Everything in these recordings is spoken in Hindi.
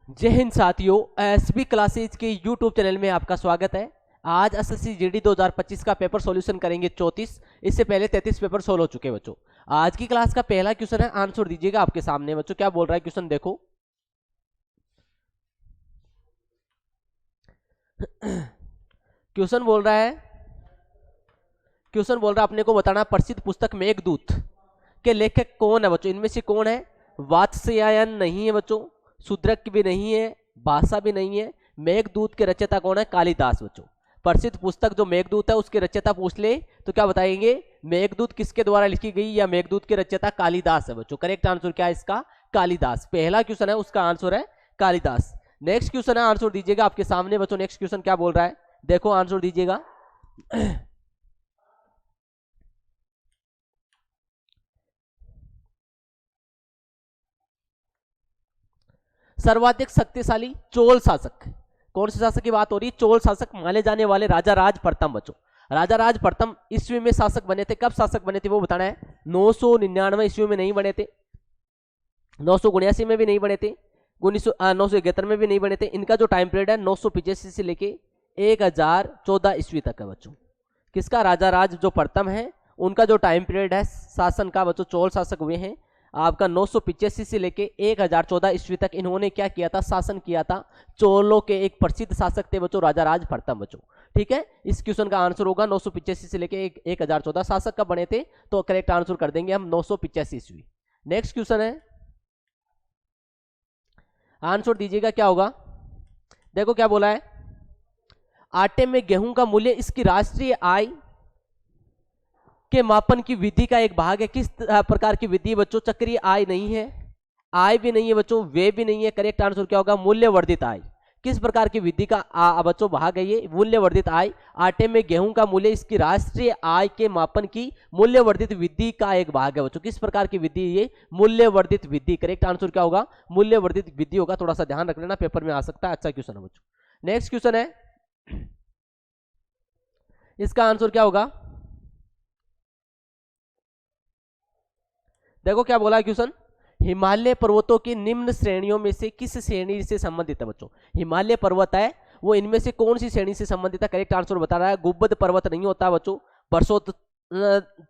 जय हिंद साथियों, एसबी क्लासेज के यूट्यूब चैनल में आपका स्वागत है। आज एसएससी जीडी 2025 का पेपर सॉल्यूशन करेंगे 34। इससे पहले 33 पेपर सोल्व हो चुके बच्चों। आज की क्लास का पहला क्वेश्चन है, आंसर दीजिएगा आपके सामने बच्चों। क्या बोल रहा है क्वेश्चन देखो। क्वेश्चन बोल रहा है अपने को बताना प्रसिद्ध पुस्तक मेघदूत के लेखक कौन है बच्चों। इनमें से कौन है? वात्स्यायन नहीं है बच्चों, शूद्रक भी नहीं है, भाषा भी नहीं है। मेघदूत के रचयिता कौन है? कालिदास बच्चों। प्रसिद्ध पुस्तक जो मेघदूत है उसके रचयिता पूछ ले तो क्या बताएंगे? मेघदूत किसके द्वारा लिखी गई या मेघदूत के रचयिता कालिदास है बच्चों। करेक्ट आंसर क्या है इसका? कालिदास। पहला क्वेश्चन है उसका आंसर है कालिदास। नेक्स्ट क्वेश्चन है, आंसर दीजिएगा आपके सामने बच्चों। नेक्स्ट क्वेश्चन क्या बोल रहा है देखो, आंसर दीजिएगा। सर्वाधिक शक्तिशाली चोल शासक, कौन से शासक की बात हो रही है? चोल शासक माने जाने वाले राजा राज प्रथम बच्चों। राजा राज प्रथम ईस्वी में शासक बने थे। कब शासक बने थे वो बताना है। 999 ईस्वी में नहीं बने थे, 979 में भी नहीं बने थे, 971 में भी नहीं बने थे। इनका जो टाइम पीरियड है 985 से लेके 1014 ईस्वी तक है बच्चों। किसका? राजा राज जो प्रथम है उनका जो टाइम पीरियड है शासन का बच्चों, चोल शासक हुए हैं आपका 985 से लेके 1014 ईस्वी तक। इन्होंने क्या किया था? शासन किया था। चोलों के एक प्रसिद्ध शासक थे बच्चों, राजा राज प्रथम बच्चों। ठीक है, इस क्वेश्चन का आंसर होगा 985 से लेके 1014। शासक कब बने थे तो करेक्ट आंसर कर देंगे हम 985 ईस्वी। नेक्स्ट क्वेश्चन है, आंसर दीजिएगा क्या होगा। देखो क्या बोला है। आटे में गेहूं का मूल्य इसकी राष्ट्रीय आय के मापन की विधि का एक भाग है। किस प्रकार की विधि बच्चों? चक्रीय आय नहीं है, आय भी नहीं है बच्चों, वे भी नहीं है। करेक्ट आंसर क्या होगा? मूल्यवर्धित आय। किस प्रकार की विधि का बच्चों भाग है ये? मूल्यवर्धित आय। आटे में गेहूं का मूल्य इसकी राष्ट्रीय आय के मापन की मूल्यवर्धित विधि का एक भाग है बच्चों। किस प्रकार की विधि? ये मूल्यवर्धित विधि। करेक्ट आंसर क्या होगा? मूल्यवर्धित विधि होगा। थोड़ा सा ध्यान रख लेना, पेपर में आ सकता है। अच्छा क्वेश्चन है बच्चों। नेक्स्ट क्वेश्चन है, इसका आंसर क्या होगा। देखो क्या बोला है क्वेश्चन। हिमालय पर्वतों की निम्न श्रेणियों में से किस श्रेणी से संबंधित है बच्चों? हिमालय पर्वत है वो इनमें से कौन सी श्रेणी से संबंधित है? करेक्ट आंसर बता रहा है। गुब्बद पर्वत नहीं होता बच्चों, बरसोत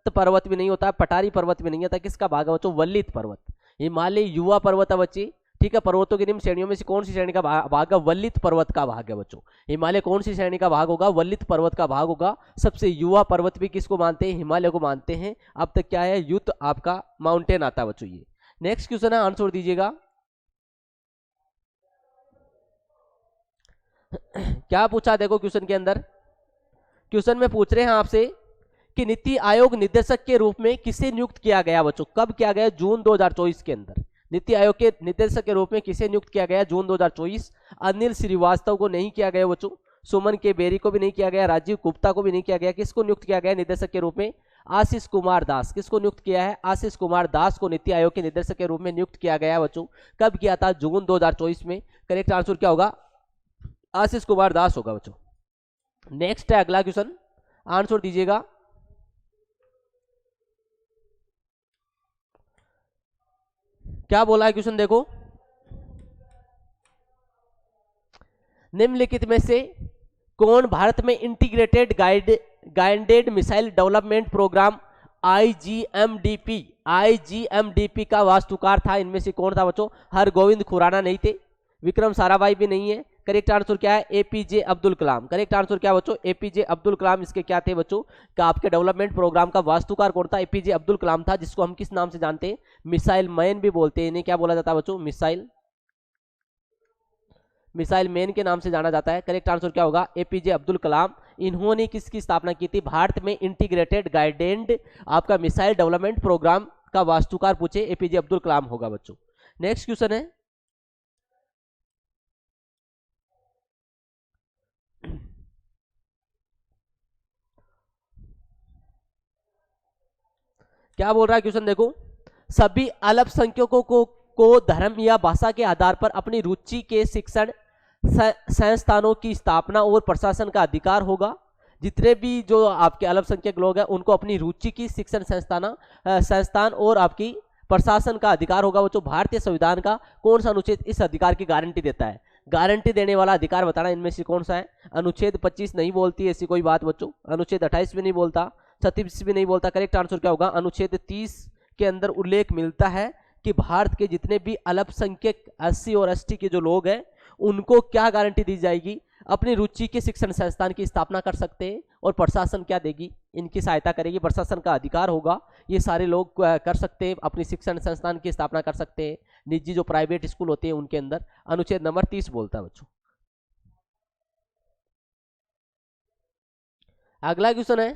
पर्वत भी नहीं होता, पटारी पर्वत भी नहीं होता। किसका भाग है बच्चों? वल्लित पर्वत। हिमालय युवा पर्वत है बच्चे। ठीक है, पर्वतों की निम्न श्रेणियों में से कौन सी श्रेणी का भाग है? वल्लित पर्वत का भाग है बच्चों। हिमालय कौन सी श्रेणी का भाग होगा? वल्लित पर्वत का भाग होगा। सबसे युवा पर्वत भी किसको मानते हैं? हिमालय को मानते हैं। अब तक क्या है? युद्ध आपका माउंटेन आता है बच्चों ये। नेक्स्ट क्वेश्चन है, आंसर दीजिएगा। क्या पूछा देखो क्वेश्चन के अंदर। क्वेश्चन में पूछ रहे हैं आपसे कि नीति आयोग निदेशक के रूप में किसे नियुक्त किया गया बच्चों? कब किया गया? जून 2024 के अंदर। नीति आयोग के निदेशक के रूप में किसे नियुक्त किया गया? जून 2024। अनिल श्रीवास्तव को नहीं किया गया बच्चों, सुमन के बेरी को भी नहीं किया गया, राजीव गुप्ता को भी नहीं किया गया। किसको नियुक्त किया गया निदेशक के रूप में? आशीष कुमार दास। किसको नियुक्त किया है? आशीष कुमार दास को नीति आयोग के निदेशक के रूप में नियुक्त किया गया बच्चों। कब किया था? जून 2024 में। करेक्ट आंसर क्या होगा? आशीष कुमार दास होगा बच्चों। नेक्स्ट है अगला क्वेश्चन, आंसर दीजिएगा। क्या बोला है क्वेश्चन देखो। निम्नलिखित में से कौन भारत में integrated guided missile development program IGMDP का वास्तुकार था? इनमें से कौन था बच्चों? हरगोविंद खुराना नहीं थे, विक्रम साराभाई भी नहीं है। करेक्ट आंसर क्या है? APJ Abdul Kalam. Correct answer क्या बच्चों? एपीजे अब्दुल कलाम इसके क्या थे बच्चों? का आपके डेवलपमेंट प्रोग्राम का वास्तुकार कौन था? एपीजे अब्दुल कलाम था, जिसको हम किस नाम से जानते हैं? मिसाइल मैन भी बोलते हैं। इन्हें क्या बोला जाता है बच्चों? मिसाइल मैन के नाम से जाना जाता है। करेक्ट आंसर क्या होगा? एपीजे अब्दुल कलाम। इन्होंने किसकी स्थापना की थी? भारत में इंटीग्रेटेड गाइडेड आपका मिसाइल डेवलपमेंट प्रोग्राम का वास्तुकार पूछे एपीजे अब्दुल कलाम होगा बच्चों। नेक्स्ट क्वेश्चन है, क्या बोल रहा है क्वेश्चन देखो। सभी अल्पसंख्यकों को धर्म या भाषा के आधार पर अपनी रुचि के शिक्षण संस्थानों की स्थापना और प्रशासन का अधिकार होगा। जितने भी जो आपके अल्पसंख्यक लोग हैं उनको अपनी रुचि की शिक्षण संस्थान और आपकी प्रशासन का अधिकार होगा बच्चों। भारतीय संविधान का कौन सा अनुच्छेद इस अधिकार की गारंटी देता है? गारंटी देने वाला अधिकार बताना इनमें से कौन सा है? अनुच्छेद 25 नहीं बोलती ऐसी कोई बात बच्चों, अनुच्छेद 28 भी नहीं बोलता, 36 भी नहीं बोलता। करेक्ट आंसर क्या होगा? अनुच्छेद 30 के अंदर उल्लेख मिलता है कि भारत के जितने भी अल्पसंख्यक SC और ST के जो लोग हैं उनको क्या गारंटी दी जाएगी? अपनी रुचि के शिक्षण संस्थान की स्थापना कर सकते हैं और प्रशासन क्या देगी? इनकी सहायता करेगी, प्रशासन का अधिकार होगा, ये सारे लोग कर सकते हैं, अपनी शिक्षण संस्थान की स्थापना कर सकते हैं, निजी जो प्राइवेट स्कूल होते हैं उनके अंदर। अनुच्छेद नंबर 30 बोलता है बच्चों। अगला क्वेश्चन है,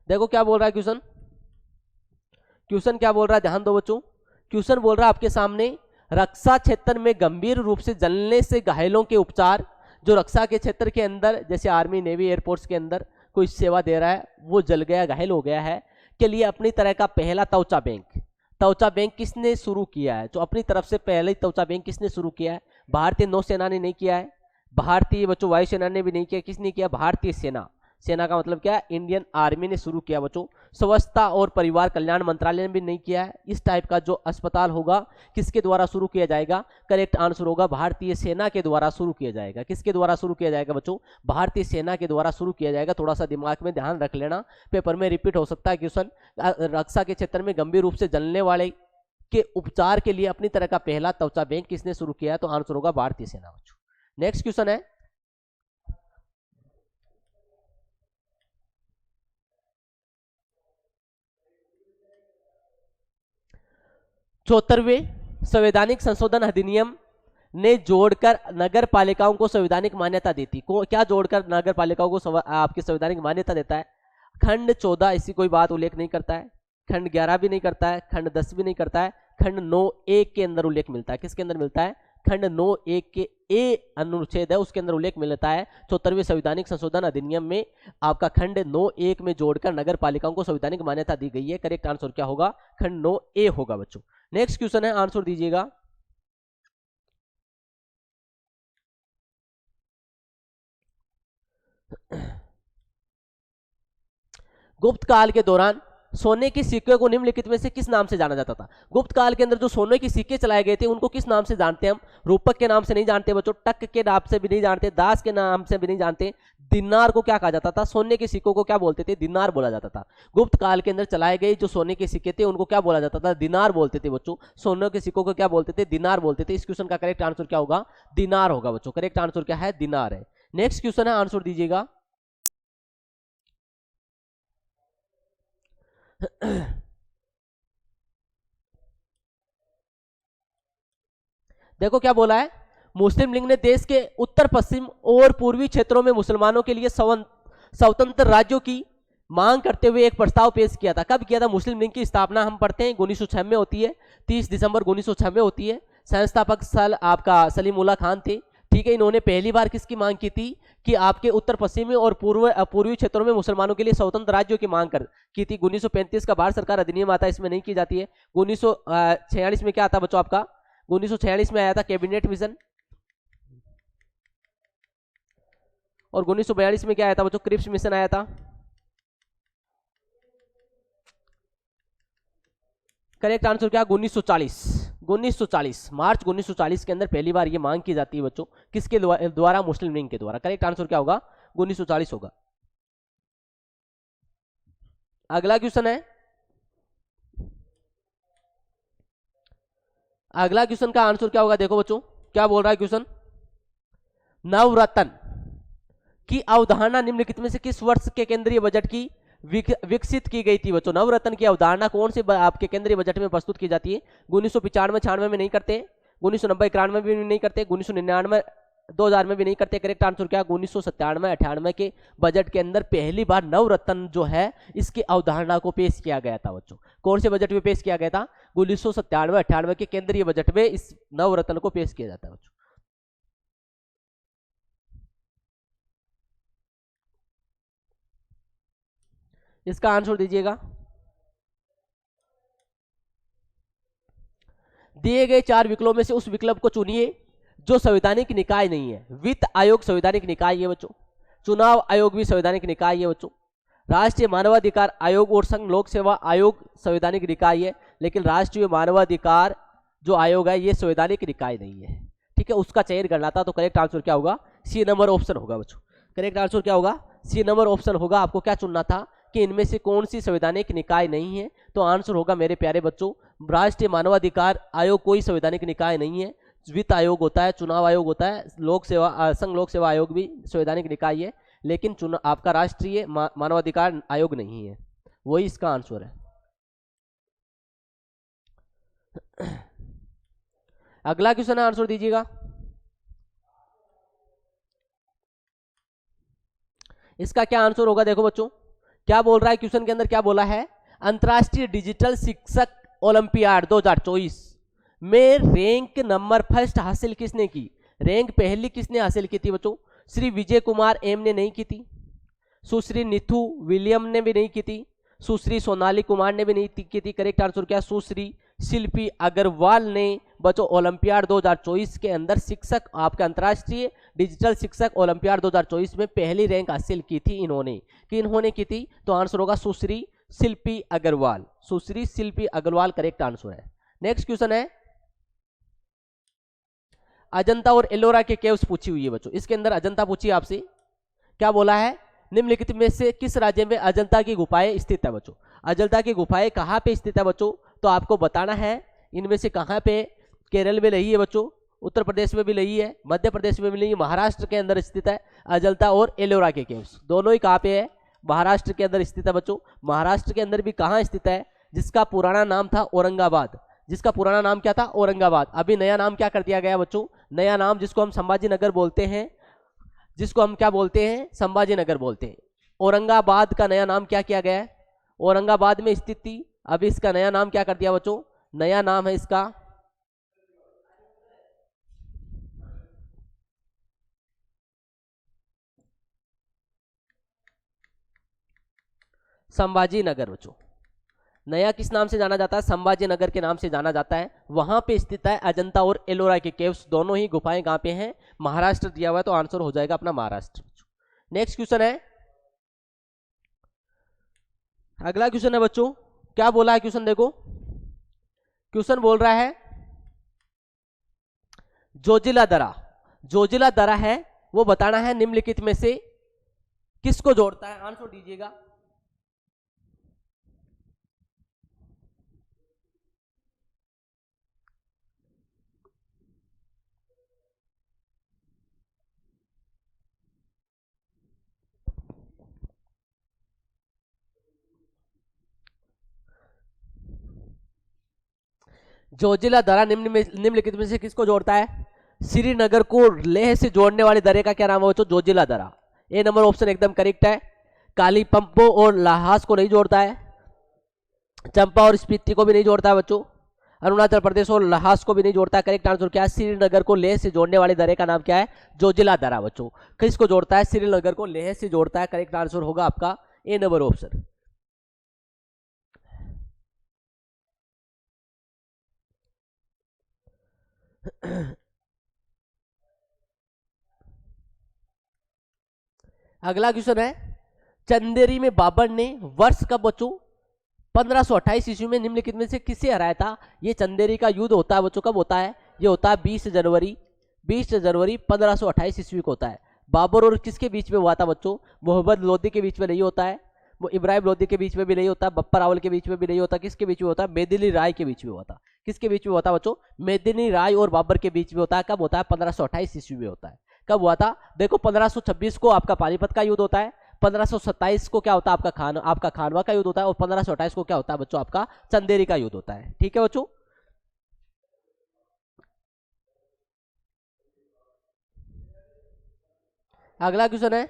देखो क्या बोल रहा है क्वेश्चन। क्वेश्चन क्या बोल रहा है, ध्यान दो बच्चों। क्वेश्चन बोल रहा है आपके सामने, रक्षा क्षेत्र में गंभीर रूप से जलने से घायलों के उपचार। जो रक्षा के क्षेत्र के अंदर जैसे आर्मी, नेवी, एयरफोर्स के अंदर कोई सेवा दे रहा है, वो जल गया, घायल हो गया है, के लिए अपनी तरह का पहला त्वचा बैंक। त्वचा बैंक किसने शुरू किया है? जो अपनी तरफ से पहले त्वचा बैंक किसने शुरू किया है? भारतीय नौसेना ने नहीं किया है, भारतीय बच्चों वायुसेना ने भी नहीं किया, किसने किया? भारतीय सेना। सेना का मतलब क्या है? इंडियन आर्मी ने शुरू किया बच्चों। स्वास्थ्य और परिवार कल्याण मंत्रालय ने भी नहीं किया है। इस टाइप का जो अस्पताल होगा किसके द्वारा शुरू किया जाएगा? करेक्ट आंसर होगा भारतीय सेना के द्वारा शुरू किया जाएगा। किसके द्वारा शुरू किया जाएगा बच्चों? भारतीय सेना के द्वारा शुरू किया जाएगा। थोड़ा सा दिमाग में ध्यान रख लेना, पेपर में रिपीट हो सकता है क्वेश्चन। रक्षा के क्षेत्र में गंभीर रूप से जलने वाले के उपचार के लिए अपनी तरह का पहला त्वचा बैंक किसने शुरू किया है? तो आंसर होगा भारतीय सेना बच्चों। नेक्स्ट क्वेश्चन है, 74वें संवैधानिक संशोधन अधिनियम ने जोड़कर नगर पालिकाओं को संवैधानिक मान्यता दी थी। क्या जोड़कर नगर पालिकाओं को आपकी संवैधानिक मान्यता देता है? खंड 14 ऐसी कोई बात उल्लेख नहीं करता है, खंड 11 भी नहीं करता है, खंड 10 भी नहीं करता है, खंड 9(1) के अंदर उल्लेख मिलता है। किसके अंदर मिलता है? खंड 9(1) के ए अनुच्छेद है उसके अंदर उल्लेख मिलता है। 74वें संवैधानिक संशोधन अधिनियम में आपका खंड 9(1) में जोड़कर नगर पालिकाओं को संवैधानिक मान्यता दी गई है। करेक्ट आंसर क्या होगा? खंड 9(a) होगा बच्चों। नेक्स्ट क्वेश्चन है, आंसर दीजिएगा। गुप्त काल के दौरान सोने के सिक्के को निम्नलिखित में से किस नाम से जाना जाता था? गुप्त काल के अंदर जो सोने के सिक्के चलाए गए थे उनको किस नाम से जानते हैं हम? रूपक के नाम से नहीं जानते बच्चों, टक के नाम से भी नहीं जानते, दास के नाम से भी नहीं जानते। दिनार को क्या कहा जाता था? सोने के सिक्कों को क्या बोलते थे? दिनार बोला जाता था। गुप्त काल के अंदर चलाए गए जो सोने के सिक्के थे उनको क्या बोला जाता था? दिनार बोलते थे बच्चों। सोने के सिक्कों को क्या बोलते थे? दिनार बोलते थे। इस क्वेश्चन का करेक्ट आंसर क्या होगा? दिनार होगा बच्चों। करेक्ट आंसर क्या है? दिनार है। नेक्स्ट क्वेश्चन है, आंसर दीजिएगा। देखो क्या बोला है, मुस्लिम लीग ने देश के उत्तर पश्चिम और पूर्वी क्षेत्रों में मुसलमानों के लिए स्वतंत्र राज्यों की मांग करते हुए एक प्रस्ताव पेश किया था। कब किया था? मुस्लिम लीग की स्थापना हम पढ़ते हैं 1906 में होती है, 30 दिसंबर 1906 में होती है। संस्थापक आपका सलीमुल्लाह खान थे। ठीक है, इन्होंने पहली बार किसकी मांग की थी? कि आपके उत्तर पश्चिमी और पूर्वी क्षेत्रों में मुसलमानों के लिए स्वतंत्र राज्यों की मांग की थी। 1935 का भारत सरकार अधिनियम आता है, इसमें नहीं की जाती है। 1946 में क्या आता बच्चों आपका? 1946 में आया था कैबिनेट मिशन, और 1942 में क्या आया था बच्चों? क्रिप्स मिशन आया था। करेक्ट आंसर क्या? 1940 मार्च 1940 के अंदर पहली बार ये मांग की जाती है बच्चों। किसके द्वारा? मुस्लिम लीग के द्वारा। करेक्ट आंसर क्या होगा? 1940 होगा। अगला क्वेश्चन है, अगला क्वेश्चन का आंसर क्या होगा? देखो बच्चों क्या बोल रहा है क्वेश्चन, नवरत्न की अवधारणा निम्नलिखित में से किस वर्ष के केंद्रीय बजट की विकसित की गई थी बच्चों? नवरत्न की अवधारणा कौन से आपके केंद्रीय बजट में प्रस्तुत की जाती है? 1995-96 में नहीं करते, 1990-91 में भी नहीं करते, 1999-2000 में भी नहीं करते। करेक्ट आंसर क्या? 1997-98 के बजट के अंदर पहली बार नवरत्न जो है इसकी अवधारणा को पेश किया गया था बच्चों। कौन से बजट में पेश किया गया था? 1997-98 के केंद्रीय बजट में इस नवरत्न को पेश किया जाता है बच्चों। इसका आंसर दीजिएगा। दिए गए 4 विकल्पों में से उस विकल्प को चुनिए जो संवैधानिक निकाय नहीं है। वित्त आयोग संवैधानिक निकाय है बच्चों, चुनाव आयोग भी संवैधानिक निकाय है बच्चों, राष्ट्रीय मानवाधिकार आयोग और संघ लोक सेवा आयोग संवैधानिक निकाय है, लेकिन राष्ट्रीय मानवाधिकार जो आयोग है ये संवैधानिक निकाय नहीं है। ठीक है, उसका चयन करना था, तो करेक्ट आंसर क्या होगा? सी नंबर ऑप्शन होगा बच्चों। करेक्ट आंसर क्या होगा? सी नंबर ऑप्शन होगा। आपको क्या चुनना था कि इनमें से कौन सी संवैधानिक निकाय नहीं है, तो आंसर होगा मेरे प्यारे बच्चों, राष्ट्रीय मानवाधिकार आयोग कोई संवैधानिक निकाय नहीं है। वित्त आयोग होता है, चुनाव आयोग होता है, लोक सेवा संघ लोक सेवा आयोग भी संवैधानिक निकाय है, लेकिन चुनाव आपका राष्ट्रीय मानवाधिकार आयोग नहीं है, वही इसका आंसर है। अगला क्वेश्चन है, आंसर दीजिएगा। इसका क्या आंसर होगा? देखो बच्चों क्या बोल रहा है क्वेश्चन के अंदर, क्या बोला है? अंतरराष्ट्रीय डिजिटल शिक्षक ओलंपियाड 2024 में रैंक नंबर फर्स्ट हासिल किसने की? रैंक पहली किसने हासिल की थी बच्चों? श्री विजय कुमार एम ने नहीं की थी, सुश्री निथु विलियम ने भी नहीं की थी, सुश्री सोनाली कुमार ने भी नहीं की थी। करेक्ट आंसर क्या? सुश्री शिल्पी अग्रवाल ने बच्चों ओलंपियाड 2024 के अंदर शिक्षक, आपके अंतर्राष्ट्रीय डिजिटल शिक्षक ओलंपियाड 2024 में पहली रैंक हासिल की थी इन्होंने। कि इन्होंने की थी, तो आंसर होगा सुश्री शिल्पी अग्रवाल। सुश्री शिल्पी अग्रवाल करेक्ट आंसर है। नेक्स्ट क्वेश्चन है, अजंता और एलोरा के केव्स पूछी हुई है बच्चों। इसके अंदर अजंता पूछी आपसे, क्या बोला है? निम्नलिखित में से किस राज्य में अजंता की गुफाएं स्थित है बच्चों? अजंता की गुफाएं कहाँ पे स्थित है बच्चों? तो आपको बताना है इनमें से कहाँ पे। केरल में नहीं है बच्चों, उत्तर प्रदेश में भी नहीं है, मध्य प्रदेश में भी नहीं है, महाराष्ट्र के अंदर स्थित है अजंता और एलोरा के केव्स। दोनों ही कहाँ पे है? महाराष्ट्र के अंदर स्थित है बच्चों। महाराष्ट्र के अंदर भी कहाँ स्थित है? जिसका पुराना नाम था औरंगाबाद। जिसका पुराना नाम क्या था? औरंगाबाद। अभी नया नाम क्या कर दिया गया बच्चों? नया नाम जिसको हम संभाजी नगर बोलते हैं, जिसको हम क्या बोलते हैं? संभाजी नगर बोलते हैं। औरंगाबाद का नया नाम क्या किया गया है? औरंगाबाद में स्थित थी, अभी इसका नया नाम क्या कर दिया बच्चों? नया नाम है इसका संभाजी नगर बच्चों। नया किस नाम से जाना जाता है? संभाजी नगर के नाम से जाना जाता है। वहां पे स्थित है अजंता और एलोरा के केव्स। दोनों ही गुफाएं कहां पे हैं? महाराष्ट्र दिया हुआ है, तो आंसर हो जाएगा अपना महाराष्ट्र। नेक्स्ट क्वेश्चन है, अगला क्वेश्चन है बच्चों, क्या बोला है क्वेश्चन? देखो क्वेश्चन बोल रहा है जोजिला दरा। जोजिला दरा है वो बताना है निम्नलिखित में से किसको जोड़ता है? आंसर दीजिएगा। जोजिला दरा निम्नलिखित में से किसको जोड़ता है? श्रीनगर को लेह से जोड़ने वाले दरे का क्या नाम है बच्चों? जोजिला दरा। ए नंबर ऑप्शन एकदम करेक्ट है। कालीपंपो और लाहास को नहीं जोड़ता है, चंपा और स्पीति को भी नहीं जोड़ता है बच्चों, अरुणाचल प्रदेश और लाहास को भी नहीं जोड़ता है। करेक्ट आंसर क्या है? श्रीनगर को लेह से जोड़ने वाले दरे का नाम क्या है? जोजिला दरा बच्चों। किसको जोड़ता है? श्रीनगर को लेह से जोड़ता है। करेक्ट आंसर होगा आपका ए नंबर ऑप्शन। अगला क्वेश्चन है, चंदेरी में बाबर ने वर्ष कब बच्चों? 1528 ईस्वी में निम्नलिखित में से किसे हराया था? ये चंदेरी का युद्ध होता है बच्चों, कब होता है? ये होता है 20 जनवरी 1528 ईस्वी को होता है। बाबर और किसके बीच में हुआ था बच्चों? मोहम्मद लोदी के बीच में नहीं होता है, वो इब्राहिम लोदी के बीच में भी नहीं होता, बप्पा रावल के बीच में भी नहीं होता। किसके बीच में होता है? मेदिनी राय के बीच में होता। किसके बीच में होता है बच्चों? मेदिनी राय और बाबर के बीच में होता है। कब होता है? 1528 ईस्वी में होता है। कब हुआ था? देखो 1526 को आपका पानीपत का युद्ध होता है, 1527 को क्या होता है? आपका खानवा का युद्ध होता है, और 1528 को क्या होता है बच्चों? आपका चंदेरी का युद्ध होता है। ठीक है बच्चों। अगला क्वेश्चन है,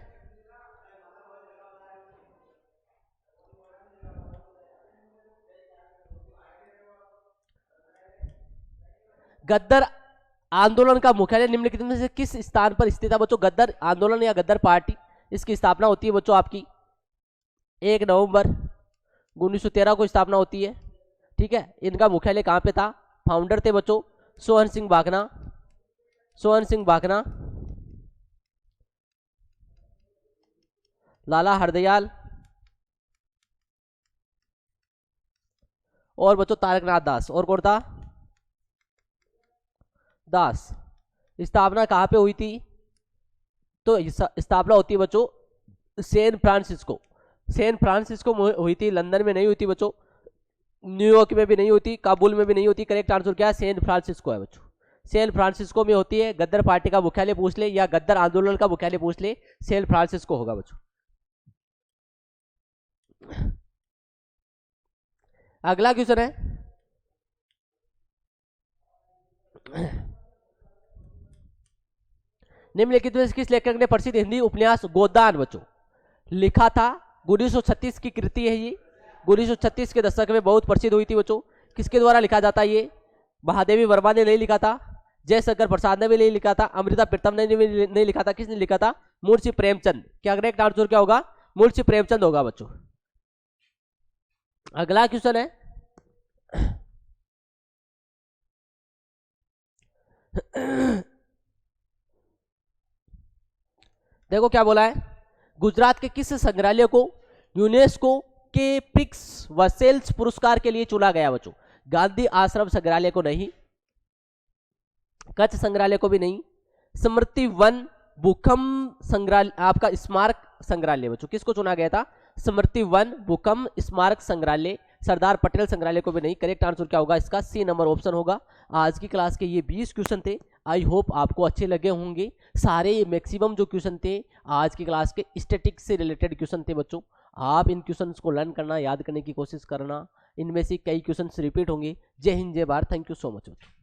गद्दर आंदोलन का मुख्यालय निम्नलिखित में से किस स्थान पर स्थित है बच्चों? गद्दर आंदोलन या गद्दर पार्टी, इसकी स्थापना होती है बच्चों आपकी 1 नवंबर 1913 को स्थापना होती है। ठीक है, इनका मुख्यालय कहां पे था? फाउंडर थे बच्चों सोहन सिंह भाखना, सोहन सिंह भाखना, लाला हरदयाल, और बच्चों तारकनाथ दास, और कौन था? दास। स्थापना कहाँ पे हुई थी? तो स्थापना होती है बच्चों सैन फ्रांसिस्को, सैन फ्रांसिस्को में हुई थी, लंदन में नहीं हुई थी बच्चों, न्यूयॉर्क में भी नहीं होती, काबुल में भी नहीं होती। करेक्ट आंसर क्या है? सैन फ्रांसिस्को है बच्चों, सैन फ्रांसिस्को में होती है। गद्दार पार्टी का मुख्यालय पूछ ले या गद्दार आंदोलन का मुख्यालय पूछ ले, सैन फ्रांसिस्को होगा बच्चों। अगला क्वेश्चन है, निम्नलिखित में से किस लेखक ने प्रसिद्ध हिंदी उपन्यास गोदान बच्चों लिखा था? 1936 की कृति है ये, 1936 के दशक में बहुत प्रसिद्ध हुई थी बच्चों। किसके द्वारा लिखा जाता है ये? महादेवी वर्मा ने नहीं लिखा था, जयशंकर प्रसाद ने भी नहीं लिखा था, अमृता प्रीतम ने भी नहीं लिखा था। किसने लिखा था? मुंशी प्रेमचंद। क्या करेक्ट आंसर क्या होगा? मुंशी प्रेमचंद होगा बच्चों। अगला क्वेश्चन है, देखो क्या बोला है, गुजरात के किस संग्रहालय को यूनेस्को के पिक्स वसेल्स पुरस्कार के लिए चुना गया बच्चों? गांधी आश्रम संग्रहालय को नहीं, कच्छ संग्रहालय को भी नहीं, स्मृति वन भूकंप संग्रहालय आपका स्मारक संग्रहालय बच्चों किसको चुना गया था? स्मृति वन भूकंप स्मारक संग्रहालय, सरदार पटेल संग्रहालय को भी नहीं। करेक्ट आंसर क्या होगा इसका? सी नंबर ऑप्शन होगा। आज की क्लास के ये 20 क्वेश्चन थे, आई होप आपको अच्छे लगे होंगे। सारे मैक्सिमम जो क्वेश्चन थे आज की क्लास के स्टैटिक्स से रिलेटेड क्वेश्चन थे बच्चों। आप इन क्वेश्चंस को लर्न करना, याद करने की कोशिश करना, इनमें से कई क्वेश्चंस रिपीट होंगे। जय हिंद, जय Bharat, thank you so much बच्चों।